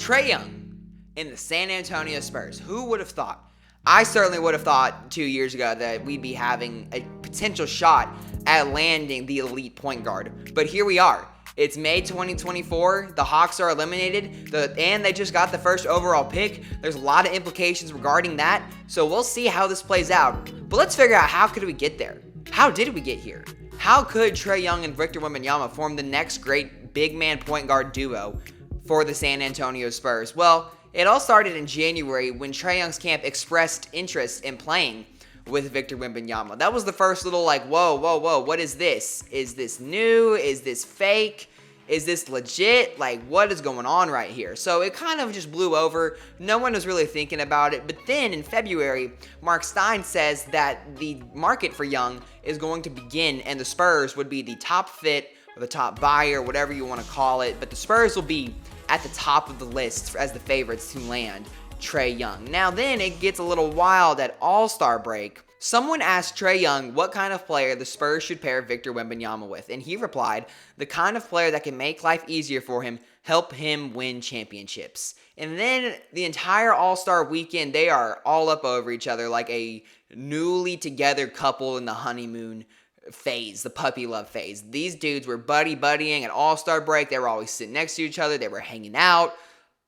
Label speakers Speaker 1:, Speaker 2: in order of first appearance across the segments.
Speaker 1: Trae Young in the San Antonio Spurs. Who would have thought? I certainly would have thought 2 years ago that we'd be having a potential shot at landing the elite point guard. But here we are. It's May 2024. The Hawks are eliminated, and they just got the first overall pick. There's a lot of implications regarding that, so we'll see how this plays out. But let's figure out, how could we get there? How did we get here? How could Trae Young and Victor Wembanyama form the next great big man point guard duo for the San Antonio Spurs? Well, it all started in January when Trae Young's camp expressed interest in playing with Victor Wembanyama. That was the first little whoa, what is this? Is this new? Is this fake? Is this legit? What is going on right here? So it kind of just blew over. No one was really thinking about it. But then in February, Mark Stein says that the market for Young is going to begin and the Spurs would be the top fit or the top buyer, whatever you want to call it. But the Spurs will be at the top of the list as the favorites to land Trae Young. Now then it gets a little wild at All-Star break. Someone asked Trae Young what kind of player the Spurs should pair Victor Wembanyama with, and he replied, the kind of player that can make life easier for him, help him win championships. And then the entire All-Star weekend, they are all up over each other like a newly together couple in the honeymoon phase, the puppy love phase. These dudes were buddying at All-Star break. They were always sitting next to each other. They were hanging out.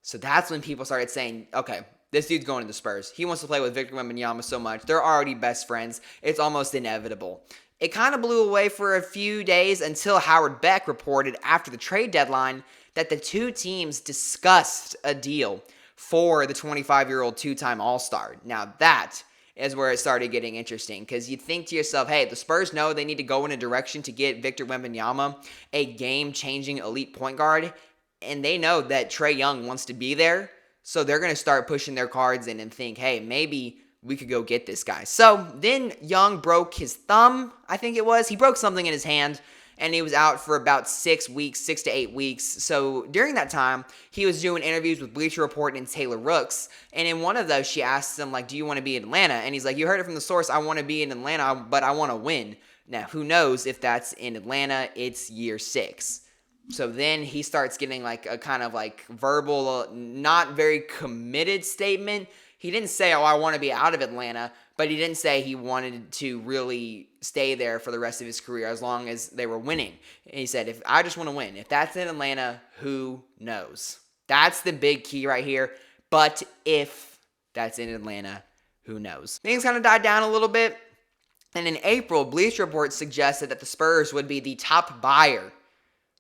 Speaker 1: So that's when people started saying, okay, this dude's going to the Spurs. He wants to play with Victor Wembanyama so much. They're already best friends. It's almost inevitable. It kind of blew away for a few days until Howard Beck reported after the trade deadline that the two teams discussed a deal for the 25-year-old two-time All-Star. Now that is where it started getting interesting, because you think to yourself, hey, the Spurs know they need to go in a direction to get Victor Wembanyama a game-changing elite point guard, and they know that Trae Young wants to be there. So they're going to start pushing their cards in and think, hey, maybe we could go get this guy. So then Young broke his thumb, I think it was. He broke something in his hand, and he was out for about 6 to 8 weeks. So during that time, he was doing interviews with Bleacher Report and Taylor Rooks. And in one of those, she asked him, do you want to be in Atlanta? And he's like, you heard it from the source. I want to be in Atlanta, but I want to win. Now, who knows if that's in Atlanta? It's year 6. So then he starts getting a kind of verbal, not very committed statement. He didn't say, I want to be out of Atlanta, but he didn't say he wanted to really stay there for the rest of his career as long as they were winning. And he said, if I just want to win, if that's in Atlanta, who knows? That's the big key right here. But if that's in Atlanta, who knows? Things kind of died down a little bit. And in April, Bleacher Report suggested that the Spurs would be the top buyer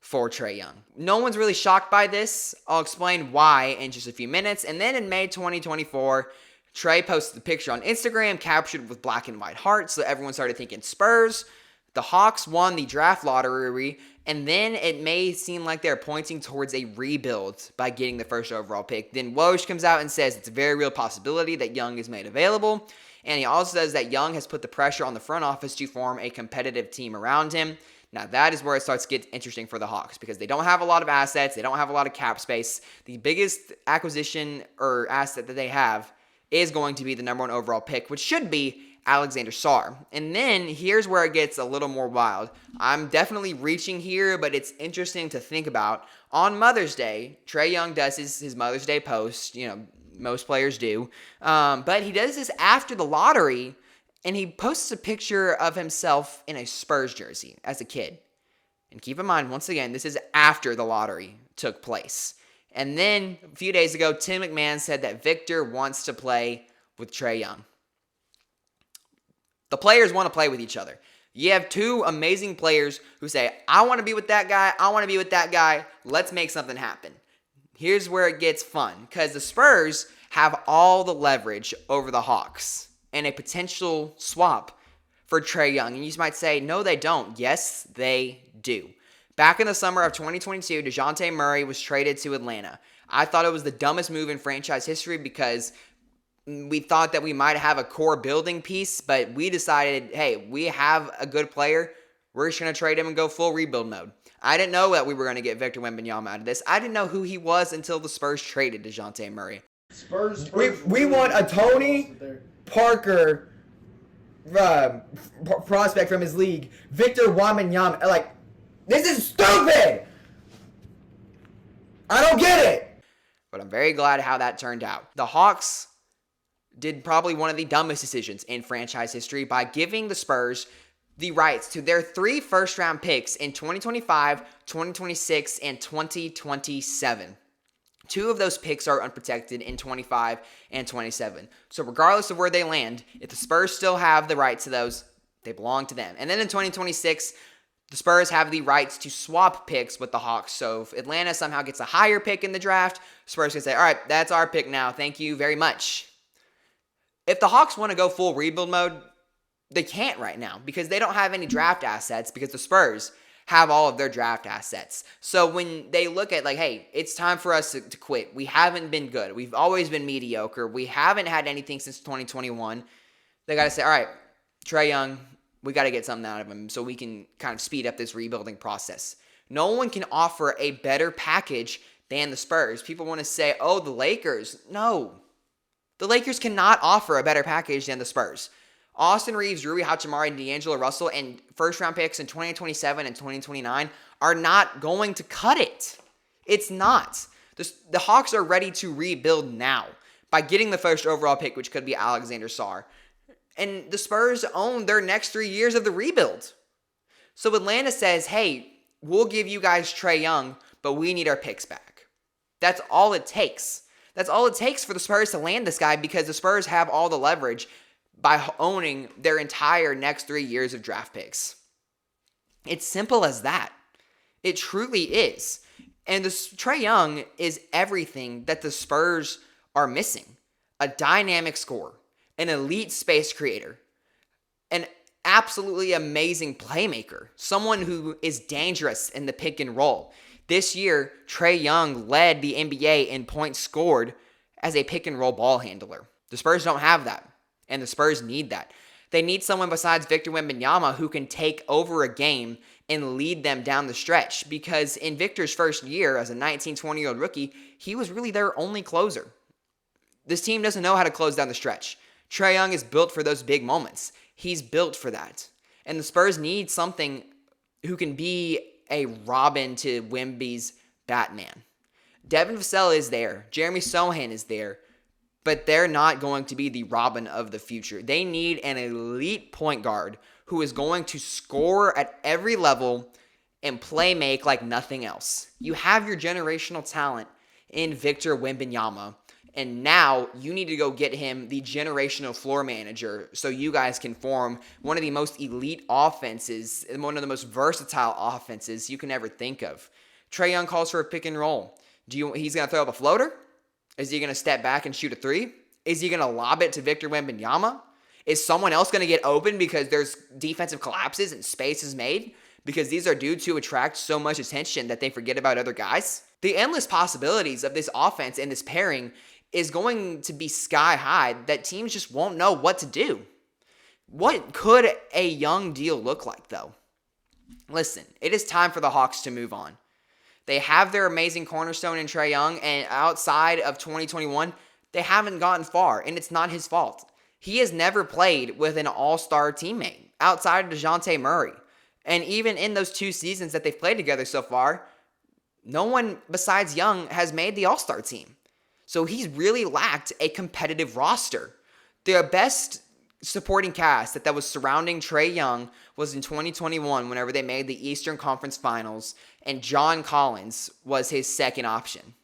Speaker 1: for Trae Young. No one's really shocked by this. I'll explain why in just a few minutes. And then in May 2024, Trae posted a picture on Instagram captured with black and white hearts, so everyone started thinking Spurs. The Hawks won the draft lottery, and then it may seem like they're pointing towards a rebuild by getting the first overall pick. Then Woj comes out and says it's a very real possibility that Young is made available. And he also says that Young has put the pressure on the front office to form a competitive team around him. Now, that is where it starts to get interesting for the Hawks, because they don't have a lot of assets. They don't have a lot of cap space. The biggest acquisition or asset that they have is going to be the number 1 overall pick, which should be Alexander Sarr. And then here's where it gets a little more wild. I'm definitely reaching here, but it's interesting to think about. On Mother's Day, Trae Young does his Mother's Day post. Most players do. But he does this after the lottery, and he posts a picture of himself in a Spurs jersey as a kid. And keep in mind, once again, this is after the lottery took place. And then a few days ago, Tim McMahon said that Victor wants to play with Trae Young. The players want to play with each other. You have two amazing players who say, I want to be with that guy, I want to be with that guy, let's make something happen. Here's where it gets fun, because the Spurs have all the leverage over the Hawks and a potential swap for Trae Young. And you might say, no, they don't. Yes, they do. Back in the summer of 2022, DeJounte Murray was traded to Atlanta. I thought it was the dumbest move in franchise history because we thought that we might have a core building piece, but we decided, hey, we have a good player. We're just going to trade him and go full rebuild mode. I didn't know that we were going to get Victor Wembanyama out of this. I didn't know who he was until the Spurs traded DeJounte Murray.
Speaker 2: Spurs
Speaker 3: we want a Tony Parker prospect from his league, Victor Wembanyama. This is stupid. I don't get it.
Speaker 1: But I'm very glad how that turned out. The Hawks did probably one of the dumbest decisions in franchise history by giving the Spurs the rights to their 3 first-round picks in 2025, 2026, and 2027. 2 of those picks are unprotected in 25 and 27. So regardless of where they land, if the Spurs still have the rights to those, they belong to them. And then in 2026, the Spurs have the rights to swap picks with the Hawks. So if Atlanta somehow gets a higher pick in the draft, Spurs can say, all right, that's our pick now. Thank you very much. If the Hawks want to go full rebuild mode, they can't right now because they don't have any draft assets because the Spurs have all of their draft assets. So when they look at like, hey, it's time for us to quit. We haven't been good. We've always been mediocre. We haven't had anything since 2021. They got to say, all right, Trae Young, we got to get something out of him so we can kind of speed up this rebuilding process. No one can offer a better package than the Spurs. People want to say, oh, the Lakers. No. The Lakers cannot offer a better package than the Spurs. Austin Reeves, Rui Hachimura, and D'Angelo Russell and first-round picks in 2027 and 2029 are not going to cut it. It's not. The Hawks are ready to rebuild now by getting the first overall pick, which could be Alexander Sarr. And the Spurs own their next 3 years of the rebuild. So Atlanta says, hey, we'll give you guys Trae Young, but we need our picks back. That's all it takes. That's all it takes for the Spurs to land this guy because the Spurs have all the leverage by owning their entire next 3 years of draft picks. It's simple as that. It truly is. And Trae Young is everything that the Spurs are missing. A dynamic scorer, an elite space creator, an absolutely amazing playmaker, someone who is dangerous in the pick and roll. This year, Trae Young led the NBA in points scored as a pick and roll ball handler. The Spurs don't have that, and the Spurs need that. They need someone besides Victor Wembanyama who can take over a game and lead them down the stretch, because in Victor's first year as a 19, 20-year-old rookie, he was really their only closer. This team doesn't know how to close down the stretch. Trae Young is built for those big moments. He's built for that. And the Spurs need something who can be a Robin to Wemby's Batman. Devin Vassell is there. Jeremy Sohan is there. But they're not going to be the Robin of the future. They need an elite point guard who is going to score at every level and play make like nothing else. You have your generational talent in Victor Wembanyama. And now you need to go get him the generational floor manager so you guys can form one of the most elite offenses and one of the most versatile offenses you can ever think of. Trae Young calls for a pick and roll. He's going to throw up a floater? Is he going to step back and shoot a three? Is he going to lob it to Victor Wembanyama? Is someone else going to get open because there's defensive collapses and space is made? Because these are dudes who attract so much attention that they forget about other guys? The endless possibilities of this offense and this pairing is going to be sky high that teams just won't know what to do. What could a Young deal look like, though? Listen, it is time for the Hawks to move on. They have their amazing cornerstone in Trae Young, and outside of 2021, they haven't gotten far, and it's not his fault. He has never played with an all-star teammate outside of DeJounte Murray. And even in those 2 seasons that they've played together so far, no one besides Young has made the all-star team. So he's really lacked a competitive roster. The best supporting cast that was surrounding Trae Young was in 2021 whenever they made the Eastern Conference Finals, and John Collins was his second option.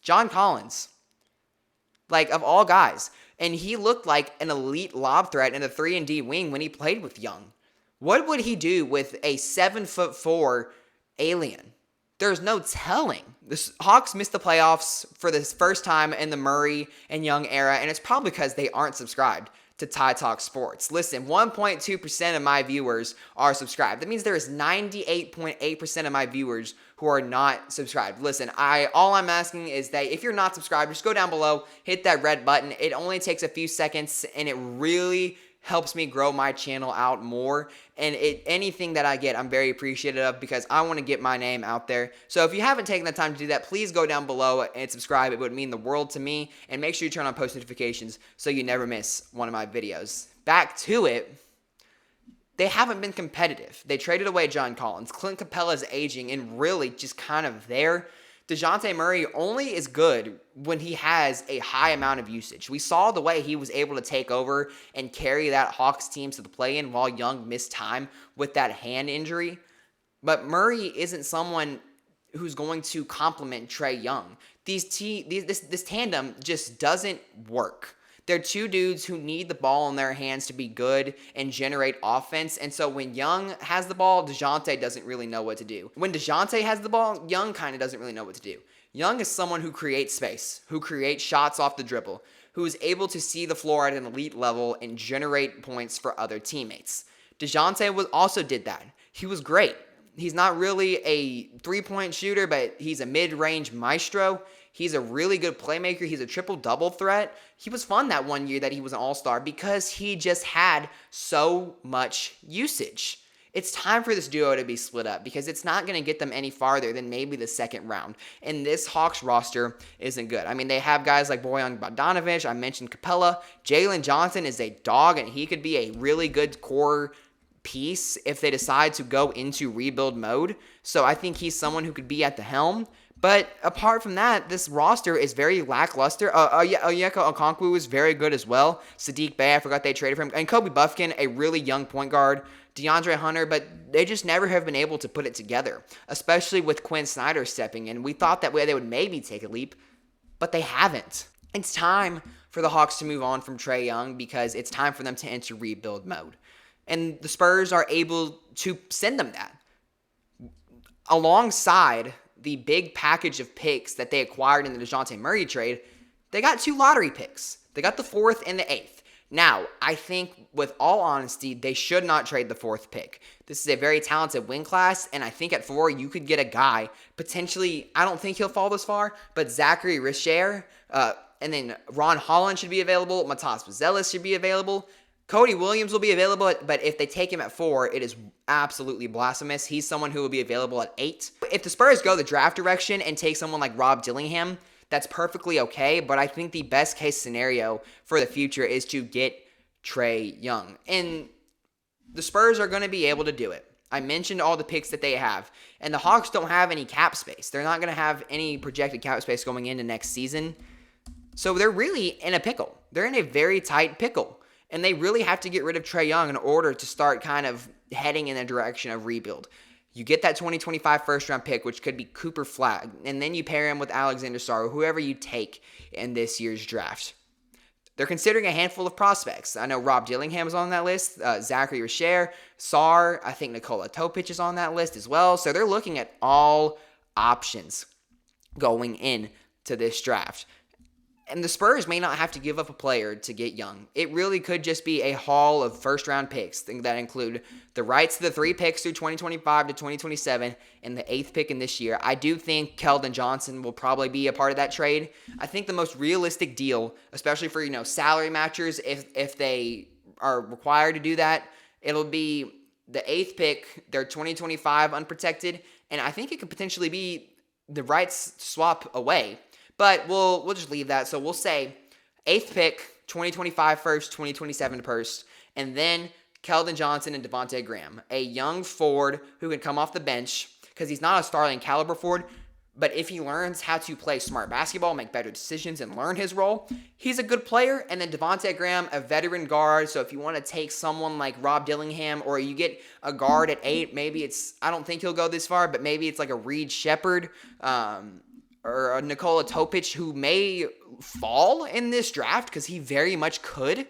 Speaker 1: John Collins. Like, of all guys. And he looked like an elite lob threat in the 3-and-D wing when he played with Young. What would he do with a 7'4" alien? There's no telling. The Hawks missed the playoffs for the first time in the Murray and Young era, and it's probably because they aren't subscribed to Ty Talk Sports. Listen, 1.2% of my viewers are subscribed. That means there is 98.8% of my viewers who are not subscribed. Listen, all I'm asking is that if you're not subscribed, just go down below, hit that red button. It only takes a few seconds, and it really helps me grow my channel out more, and anything that I get, I'm very appreciative of because I want to get my name out there. So if you haven't taken the time to do that, please go down below and subscribe. It would mean the world to me, and make sure you turn on post notifications so you never miss one of my videos. Back to it. They haven't been competitive. They traded away John Collins. Clint Capella's aging and really just kind of there. DeJounte Murray only is good when he has a high amount of usage. We saw the way he was able to take over and carry that Hawks team to the play-in while Young missed time with that hand injury. But Murray isn't someone who's going to complement Trae Young. This tandem just doesn't work. They're two dudes who need the ball in their hands to be good and generate offense. And so when Young has the ball, DeJounte doesn't really know what to do. When DeJounte has the ball, Young kind of doesn't really know what to do. Young is someone who creates space, who creates shots off the dribble, who is able to see the floor at an elite level and generate points for other teammates. DeJounte also did that. He was great. He's not really a three-point shooter, but he's a mid-range maestro. He's a really good playmaker. He's a triple-double threat. He was fun that one year that he was an all-star because he just had so much usage. It's time for this duo to be split up because it's not going to get them any farther than maybe the second round. And this Hawks roster isn't good. I mean, they have guys like Bojan Bogdanovic. I mentioned Capella. Jalen Johnson is a dog, and he could be a really good core piece if they decide to go into rebuild mode. So I think he's someone who could be at the helm. But apart from that, this roster is very lackluster. Onyeka Okongwu is very good as well. Sadiq Bey, I forgot they traded for him. And Kobe Buffkin, a really young point guard. DeAndre Hunter, but they just never have been able to put it together, especially with Quinn Snyder stepping in. We thought that they would maybe take a leap, but they haven't. It's time for the Hawks to move on from Trae Young because it's time for them to enter rebuild mode. And the Spurs are able to send them that. Alongside the big package of picks that they acquired in the DeJounte Murray trade, they got 2 lottery picks. They got the 4th and the 8th. Now, I think, with all honesty, they should not trade the 4th pick. This is a very talented wing class, and I think at 4, you could get a guy, potentially, I don't think he'll fall this far, but Zachary Richer, and then Ron Holland should be available, Matas Buzelis should be available, Cody Williams will be available, but if they take him at 4, it is absolutely blasphemous. He's someone who will be available at 8. If the Spurs go the draft direction and take someone like Rob Dillingham, that's perfectly okay, but I think the best case scenario for the future is to get Trae Young. And the Spurs are going to be able to do it. I mentioned all the picks that they have, and the Hawks don't have any cap space. They're not going to have any projected cap space going into next season. So they're really in a pickle. They're in a very tight pickle. And they really have to get rid of Trae Young in order to start kind of heading in the direction of rebuild. You get that 2025 first-round pick, which could be Cooper Flag, and then you pair him with Alexander Sarr, or whoever you take in this year's draft. They're considering a handful of prospects. I know Rob Dillingham is on that list, Zachary Richer, Sarr, I think Nikola Topic is on that list as well. So they're looking at all options going into this draft. And the Spurs may not have to give up a player to get Young. It really could just be a haul of first-round picks that include the rights to the 3 picks through 2025 to 2027 and the 8th pick in this year. I do think Keldon Johnson will probably be a part of that trade. I think the most realistic deal, especially for salary matchers, if they are required to do that, it'll be the 8th pick, their 2025 unprotected, and I think it could potentially be the rights swap away. But we'll just leave that. So we'll say 8th pick, 2025 first, 2027 first, and then Keldon Johnson and Devontae Graham, a young forward who can come off the bench because he's not a starting caliber forward, but if he learns how to play smart basketball, make better decisions, and learn his role, he's a good player. And then Devontae Graham, a veteran guard. So if you want to take someone like Rob Dillingham or you get a guard at 8, maybe I don't think he'll go this far, but maybe it's like a Reed Shepherd, or a Nikola Topic, who may fall in this draft because he very much could,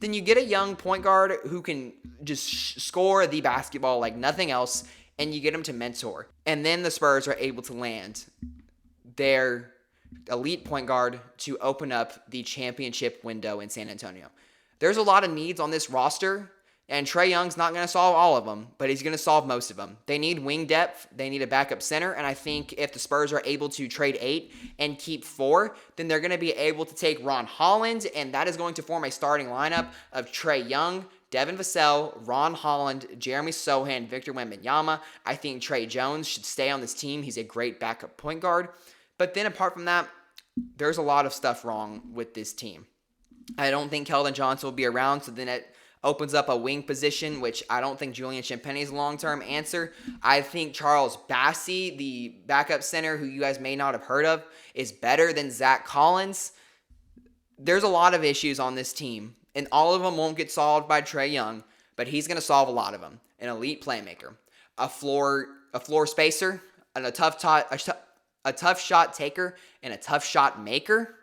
Speaker 1: then you get a young point guard who can just score the basketball like nothing else, and you get him to mentor. And then the Spurs are able to land their elite point guard to open up the championship window in San Antonio. There's a lot of needs on this roster, and Trae Young's not going to solve all of them, but he's going to solve most of them. They need wing depth. They need a backup center. And I think if the Spurs are able to trade 8 and keep 4, then they're going to be able to take Ron Holland, and that is going to form a starting lineup of Trae Young, Devin Vassell, Ron Holland, Jeremy Sohan, Victor Wembanyama. I think Trey Jones should stay on this team. He's a great backup point guard. But then apart from that, there's a lot of stuff wrong with this team. I don't think Keldon Johnson will be around, so then opens up a wing position, which I don't think Julian Champagnie is a long-term answer. I think Charles Bassey, the backup center, who you guys may not have heard of, is better than Zach Collins. There's a lot of issues on this team, and all of them won't get solved by Trae Young, but he's going to solve a lot of them. An elite playmaker, a floor spacer, and a tough shot taker, and a tough shot maker.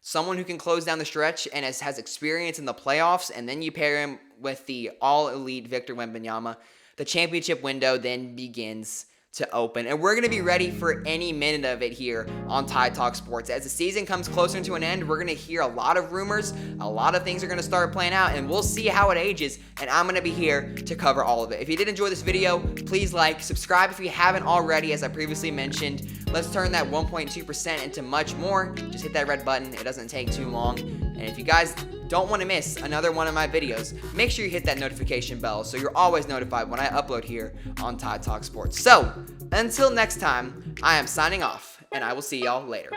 Speaker 1: Someone who can close down the stretch and has experience in the playoffs, and then you pair him with the all-elite Victor Wembanyama. The championship window then begins to open, and we're going to be ready for any minute of it here on Tide Talk Sports. As the season comes closer to an end, we're going to hear a lot of rumors, a lot of things are going to start playing out, and we'll see how it ages, and I'm going to be here to cover all of it. If you did enjoy this video, please like, subscribe if you haven't already, as I previously mentioned. Let's turn that 1.2% into much more. Just hit that red button. It doesn't take too long. And if you guys don't want to miss another one of my videos, make sure you hit that notification bell so you're always notified when I upload here on Tide Talk Sports. So, until next time, I am signing off, and I will see y'all later.